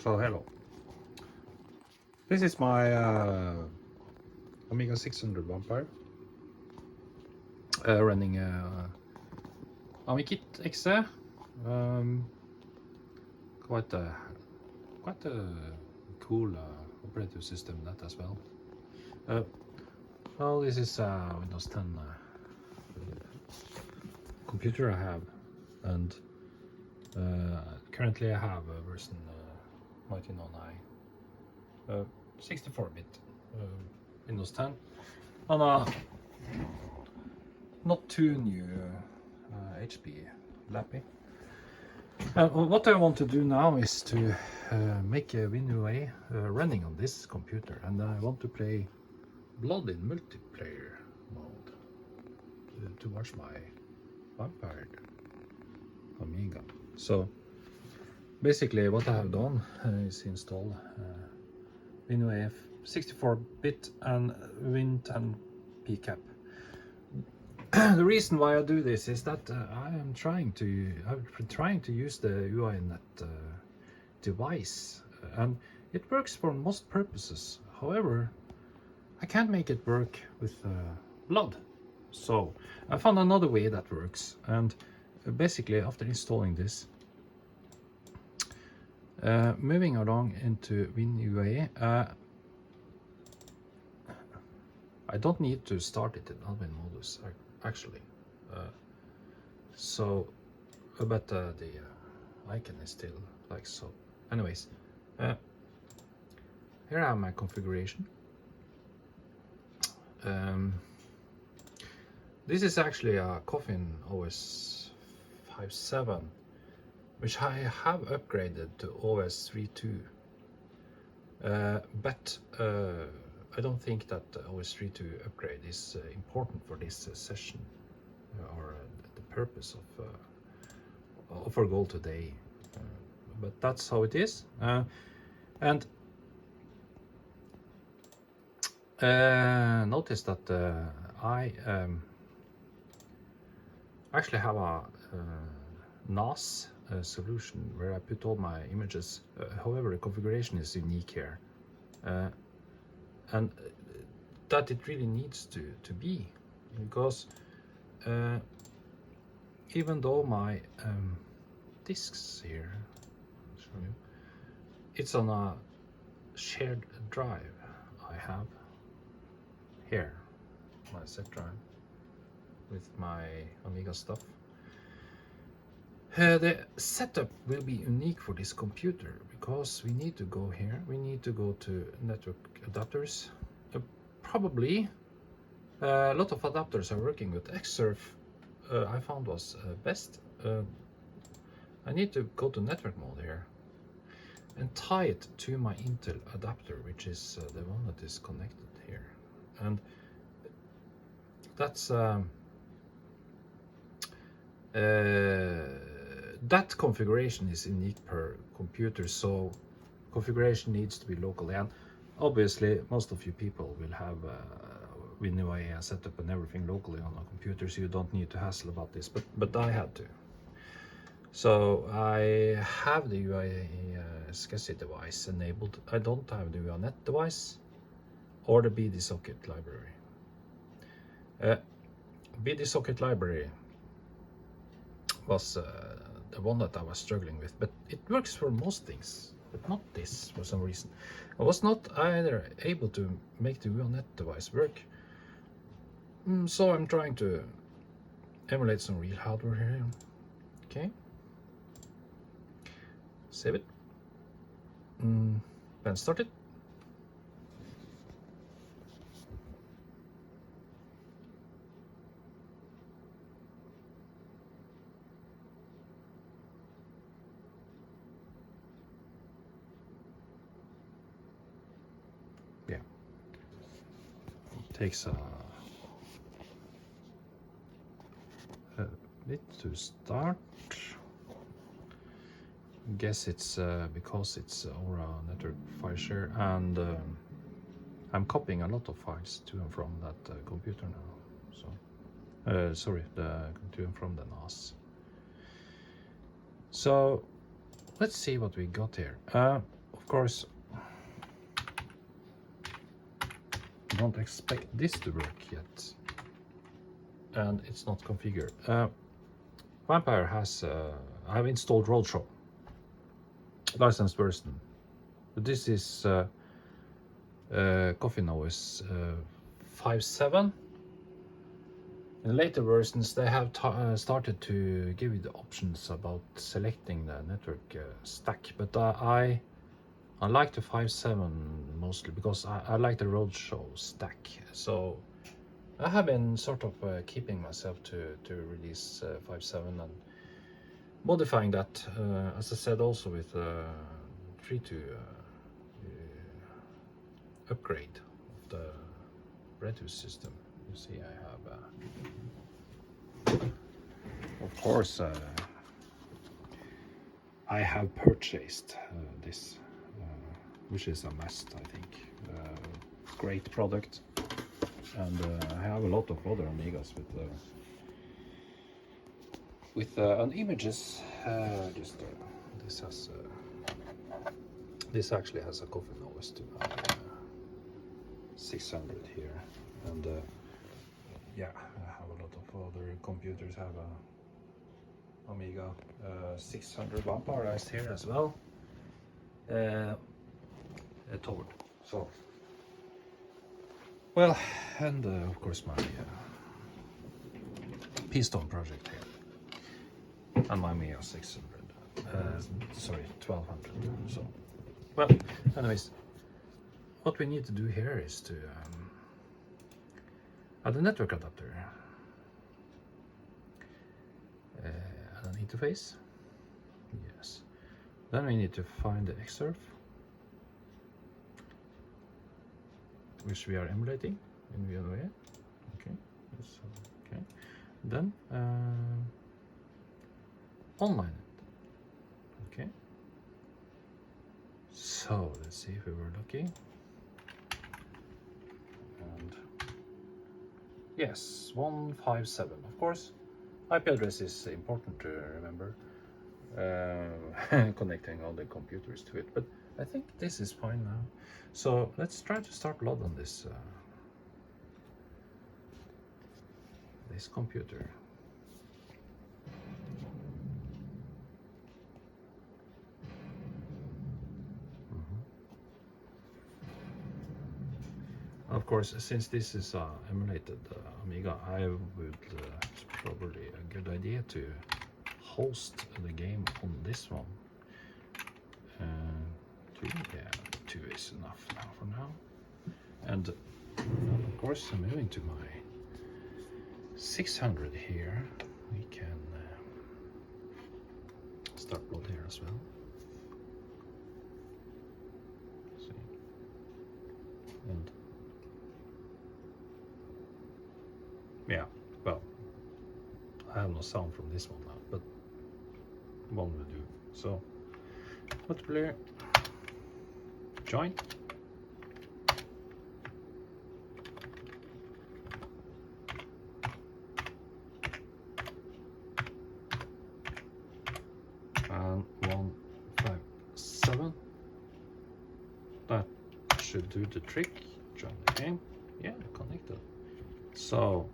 So hello, this is my Amiga 600 Vampire running Amikit XE. Quite a cool operating system that as well. Well, this is Windows 10 computer I have, and currently I have a version 1909 64-bit Windows 10 on a not too new HP Lappy. What I want to do now is to make a Winuae running on this computer, and I want to play Blood in multiplayer mode to watch my Vampire Amiga. So basically what I have done is install Winuae 64-bit and Win10 PCAP. The reason why I do this is that I'm trying to use the UINet device, and it works for most purposes. However, I can't make it work with Blood. So I found another way that works, and basically after installing this, moving along into Winuae, I don't need to start it in admin modus actually. But the icon is still like so. Anyways, here I have my configuration. This is actually a Koffin OS 5.7, which I have upgraded to OS 3.2. But I don't think that the OS 3.2 upgrade is important for this session or the purpose of our goal today. But that's how it is. And notice that I actually have a NAS solution where I put all my images. However, the configuration is unique here, and that it really needs to be, because even though my disks here, I'll show you, it's on a shared drive I have here, my set drive with my Amiga stuff. The setup will be unique for this computer, because we need to go here, we need to go to network adapters. Probably a lot of adapters are working with Xsurf. I found was best. I need to go to network mode here and tie it to my Intel adapter, which is the one that is connected here, and that's that configuration is unique per computer, so configuration needs to be locally. And obviously most of you people will have Winuae setup and everything locally on a computer, so you don't need to hassle about this, but I had to. So I have the UIA SCSI device enabled. I don't have the UINet device or the BD socket library. BD socket library was the one that I was struggling with, but it works for most things, but not this for some reason. I was not either able to make the UINet device work, so I'm trying to emulate some real hardware here. Okay, save it, then start it. Yeah, it takes a bit to start. Guess it's because it's over a network file share, and I'm copying a lot of files to and from that computer now. So sorry, to and from the NAS. So let's see what we got here. of course, don't expect this to work yet, and it's not configured. Vampire has, I've installed Roadshow, licensed version, but this is Koffin OS 5.7. In later versions, they have started to give you the options about selecting the network stack, but I like the 5.7 mostly because I like the Roadshow stack. So I have been sort of keeping myself to release 5.7 and modifying that, as I said, also with 3.2 upgrade of the Bluetooth system. You see, I have, of course, I have purchased this, which is a must, I think. Great product, and I have a lot of other Amigas with on images. This actually has a Koffin OS to 600 here, and yeah, I have a lot of other computers have a Amiga 600 Vampire here as well, toward. So, well, and of course my Keystone project here, and my Amiga 600, sorry, 1200. So, well, anyways, what we need to do here is to add a network adapter and an interface. Yes. Then we need to find the Xsurf, which we are emulating in Winuae. Okay. Okay. Then online it. Okay. So let's see if we were lucky. And yes, 157. Of course, IP address is important to remember. Connecting all the computers to it, but I think this is fine now. So let's try to start load on this this computer. Of course, since this is emulated Amiga, I would probably a good idea to host the game on this one. 2, yeah, 2 is enough now for now. And of course, moving to my 600 here, we can start load here as well. See, and yeah, well, I have no sound from this one now, but one will do. So, multiplayer, join. And 157. That should do the trick. Join the game. Yeah, connected. So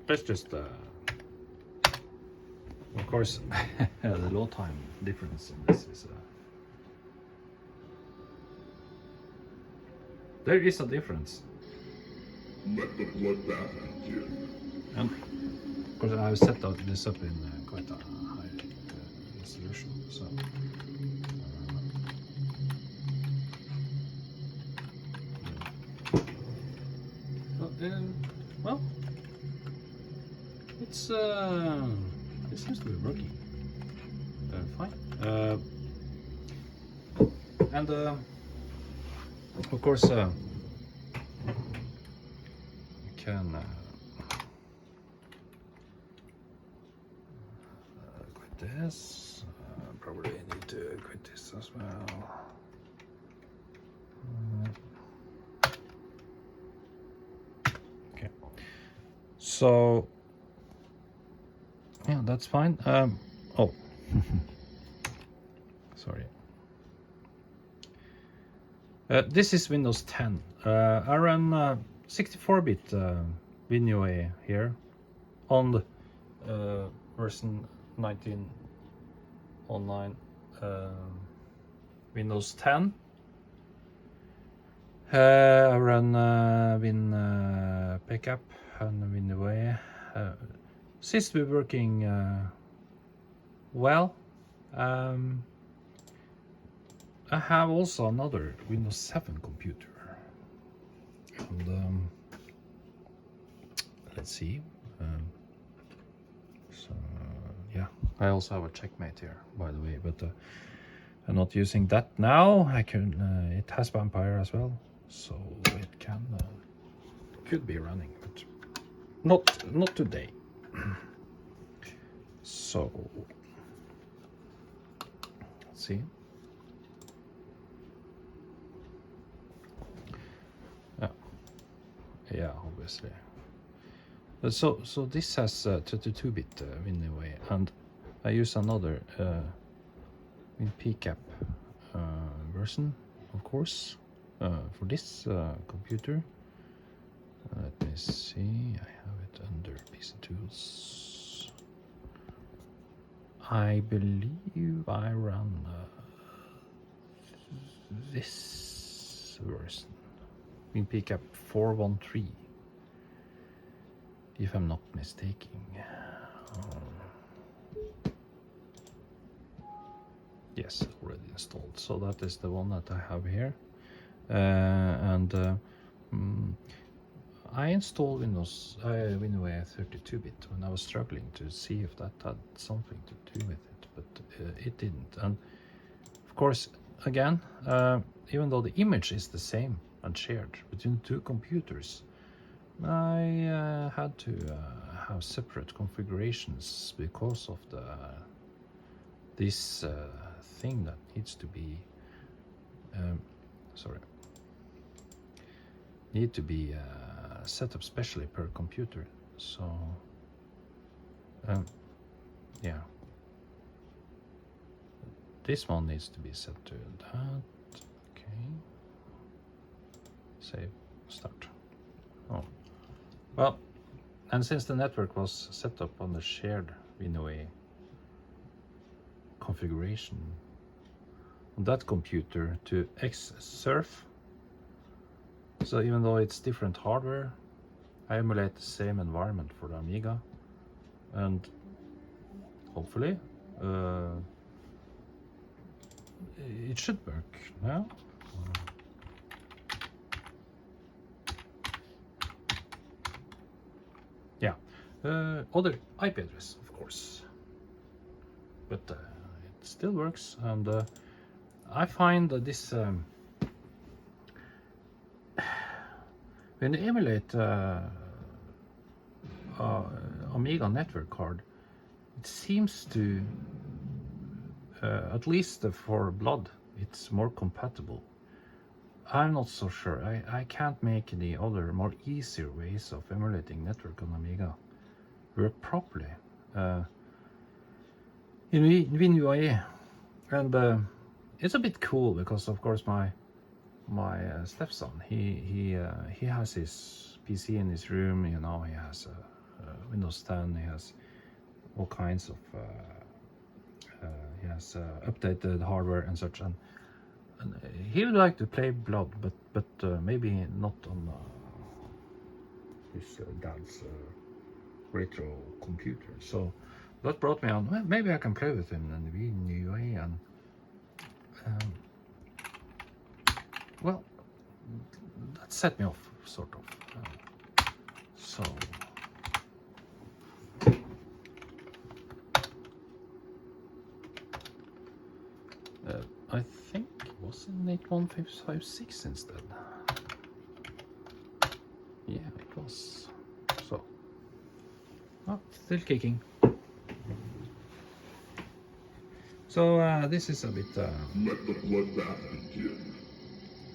let's just of course the load time difference in this is there is a difference. Let the bloodbath begin. And of course I've set this up in quite a high resolution, so well, it's it seems to be working fine, and of course you can quit this. Probably need to quit this as well. Okay, so yeah, that's fine. Oh, sorry. This is Windows 10. I run 64-bit Winuae here on the version 19 online Windows 10. I run Win Pickup and Winuae. Seems to be working well. I have also another Windows 7 computer, and let's see. So yeah, I also have a Checkmate here, by the way, but I'm not using that now. I can. It has Vampire as well, so it can could be running, but not today. So let's see. Yeah, obviously. So this has 32-bit Winuae, and I use another WinPCAP version, of course, for this computer. Let me see. I have it under PC Tools. I believe I run this version. WinPCAP 413, if I'm not mistaken. Yes, already installed. So that is the one that I have here. I installed Winuae 32-bit when I was struggling to see if that had something to do with it, but it didn't. And of course, again, even though the image is the same and shared between two computers, I had to have separate configurations because of this thing that needs to be set up specially per computer. So yeah, this one needs to be set to that. Okay, save, start. Oh well, and since the network was set up on the shared Winuae configuration on that computer to Xsurf, so even though it's different hardware, I emulate the same environment for the Amiga, and hopefully it should work now. Yeah, other IP address, of course, but it still works, and I find that this when you emulate Amiga network card, it seems to at least for blood, it's more compatible. I'm not so sure. I can't make the other more easier ways of emulating network on Amiga work properly in Winuae, and it's a bit cool because of course my stepson, he has his PC in his room. You know, he has a Windows 10. He has all kinds of he has updated hardware and such, and he would like to play Blood, but maybe not on his dad's retro computer. So that brought me on. Well, maybe I can play with him in the Winuae, and well, that set me off, sort of. So I think it was in 81556 instead. Yeah, it was. So, oh, still kicking. So this is a bit Let the bloodbath begin.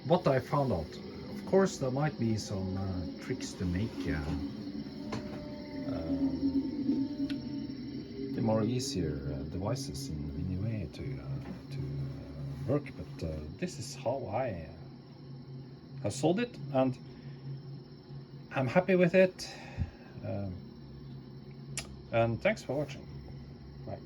what I found out. Of course, there might be some tricks to make the more easier devices in any way to work, but this is how I have sold it, and I'm happy with it. And thanks for watching. Bye.